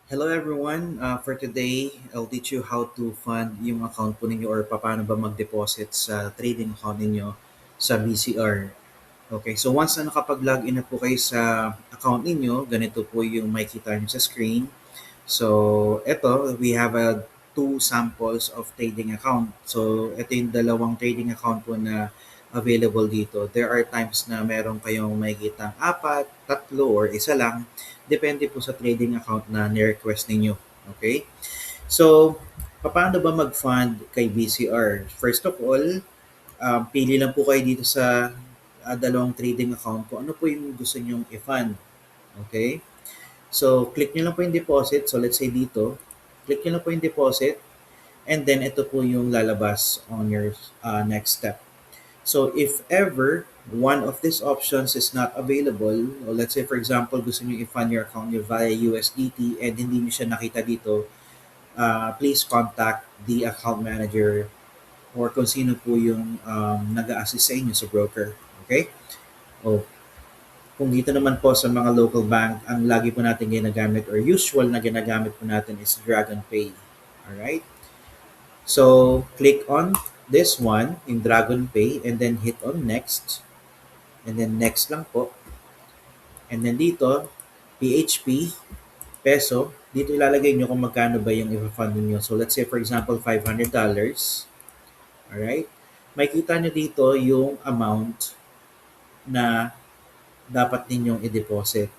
Hello everyone. For today, I'll teach you how to fund yung account po ninyo or paano ba mag-deposit sa trading account ninyo sa BCR. Okay, so once na nakapag-login na po kayo sa account ninyo, ganito po yung makikita nyo sa screen. So, ito, we have two samples of trading account. So, ito yung dalawang trading account po na available dito. There are times na meron kayong makikita apat, tatlo, or isa lang. Depende po sa trading account na ni-request ninyo. Okay? So, paano ba mag-fund kay BCR? First of all, pili lang po kayo dito sa dalawang trading account kung ano po yung gusto nyong i-fund. Okay? So, click nyo lang po yung deposit. So, let's say dito, click nyo lang po yung deposit and then ito po yung lalabas on your next step. So, if ever one of these options is not available, or let's say for example, gusto nyo i-fund your account nyo via USDT and hindi nyo siya nakita dito, please contact the account manager or kung sino po yung nag-a-assist sa inyo sa broker. Okay? O, kung dito naman po sa mga local bank, ang lagi po natin ginagamit or usual na ginagamit po natin is Dragon Pay. Alright? So, click on this one in Dragon Pay and then hit on next. And then next lang po. And then dito, PHP, peso, dito ilalagay nyo kung magkano ba yung i-fund nyo. So, let's say for example, $500. Alright? Makikita nyo dito yung amount na dapat ninyong i-deposit.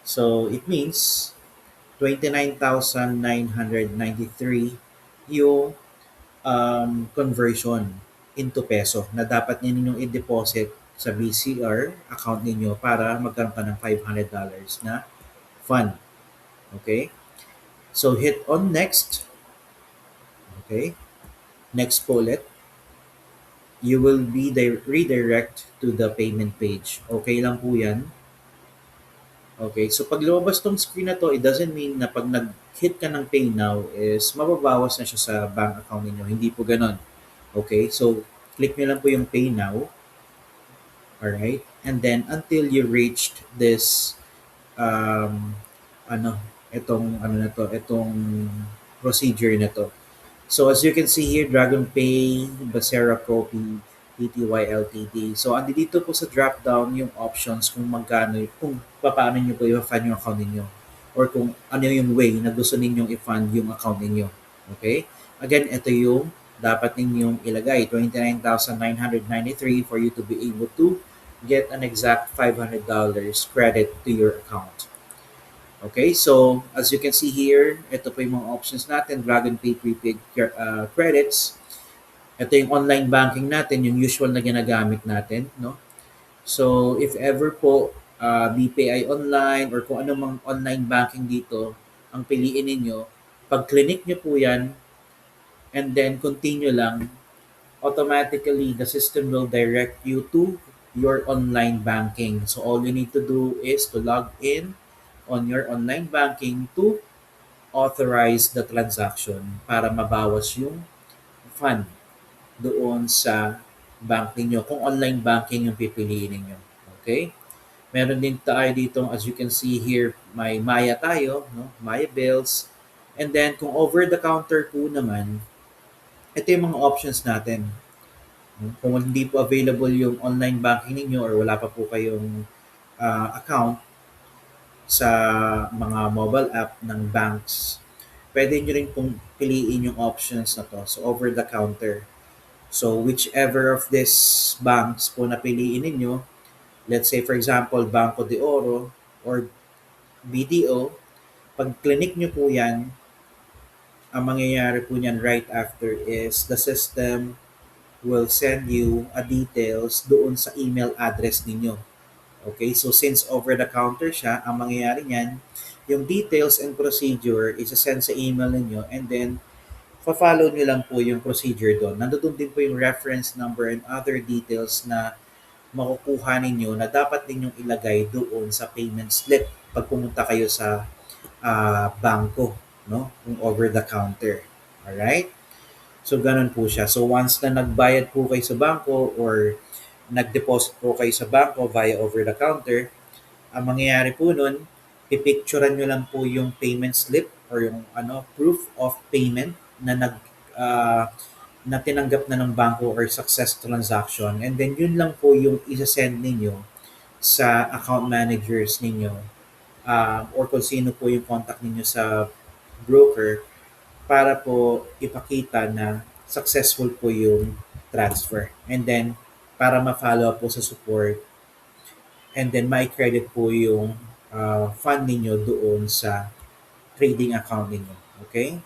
So, it means 29,993 yung conversion into peso na dapat ninyong i-deposit sa BCR account ninyo para magkaroon ka ng $500 na fund. Okay? So, hit on next. Okay? Next po ulit. You will be redirect to the payment page. Okay lang po yan. Okay, so pag lumabas tong screen na to, it doesn't mean na pag nag-hit ka ng pay now is mababawas na siya sa bank account ninyo. Hindi po ganon. Okay, so click nyo lang po yung pay now. Alright, and then until you reached this, um, ano, itong procedure na to. So as you can see here, Dragon Pay, Basera Pro PTY Ltd. So andi dito po sa drop down yung options kung magkano, kung paano nyo po i-fund yung account ninyo or kung ano yung way na gusto ninyong i-fund yung account ninyo. Okay? Again, ito yung dapat ninyong ilagay, 29,993 for you to be able to get an exact $500 credit to your account. Okay, so as you can see here, ito po yung mga options natin, Dragon Pay prepaid credits. Ito yung online banking natin, yung usual na ginagamit natin, no? So if ever po BPI online or kung ano mang online banking dito ang piliin ninyo, pag clinic nyo po yan and then continue lang, automatically the system will direct you to your online banking. So all you need to do is to log in on your online banking to authorize the transaction para mabawas yung fund doon sa bank ninyo kung online banking yung pipiliin ninyo. Okay? Meron din tayo dito, as you can see here, may Maya tayo, no? Maya bills. And then kung over the counter po naman, ito yung mga options natin. Kung hindi po available yung online banking ninyo or wala pa po kayong account sa mga mobile app ng banks, pwede nyo rin pong piliin yung options na to. So, over the counter. So, whichever of these banks po na piliin ninyo, let's say for example, Banco de Oro or BDO, pag clinic nyo po yan, ang mangyayari po niyan right after is the system will send you a details doon sa email address ninyo. Okay, so since over the counter siya, ang mangyayari niyan, yung details and procedure isa-send sa email ninyo and then follow nyo lang po yung procedure doon. Nandoon din po yung reference number and other details na makukuha ninyo na dapat ninyong ilagay doon sa payment slip pag pumunta kayo sa bangko, no? Yung over the counter. Alright? So, ganun po siya. So, once na nagbayad po kayo sa bangko or nag-deposit po kayo sa bangko via over the counter, ang mangyayari po nun, pipicturean nyo lang po yung payment slip or yung proof of payment na ah, na tinanggap na ng bangko or success transaction, and then yun lang po yung isa-send ninyo sa account managers ninyo, or kung sino po yung contact ninyo sa broker para po ipakita na successful po yung transfer. And then, para ma-follow up po sa support, and then may credit po yung fund ninyo doon sa trading account ninyo. Okay?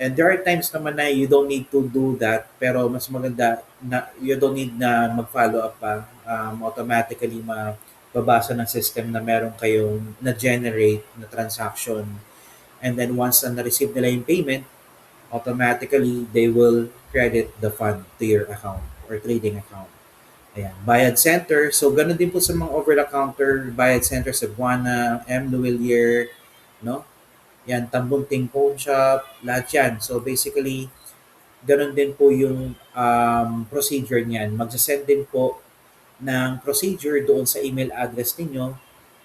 And there are times naman na you don't need to do that, pero mas maganda na you don't need na mag-follow up pa. Automatically mababasa ng system na meron kayong na-generate na transaction. And then once na na-receive nila yung payment, automatically they will credit the fund to your account or trading account. Ayan. Bayad center. So, ganun din po sa mga over-the-counter bayad center sa Buana, M. Luwilier, no? Yan, Tambunting Pawn Shop, lahat yan. So, basically, ganun din po yung procedure niyan. Magsasend din po ng procedure doon sa email address ninyo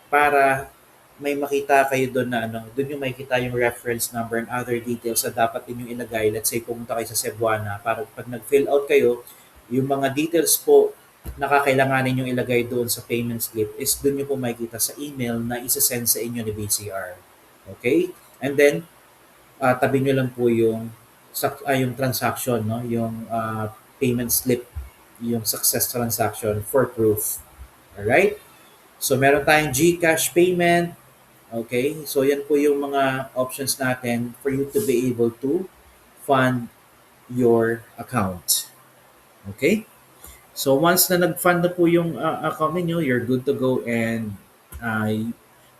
para may makita kayo doon na doon yung makikita yung reference number and other details na dapat ninyong ilagay. Let's say pumunta kayo sa Cebuana para pag nag-fill out kayo, yung mga details po na kakailanganin yung ilagay doon sa payment slip is doon nyo po makikita sa email na isa-send sa inyo ni BCR. Okay? And then, tabi nyo lang po yung transaction, no? Yung payment slip, yung success transaction for proof. Alright? So, meron tayong GCash payment. Okay? So, yan po yung mga options natin for you to be able to fund your account. Okay? So, once na nag-fund na po yung account ninyo, you're good to go and uh,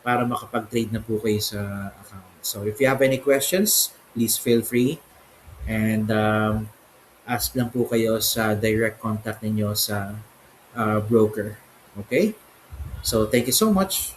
para makapag-trade na po kayo sa account. So, if you have any questions, please feel free and ask lang po kayo sa direct contact ninyo sa broker. Okay? So, thank you so much.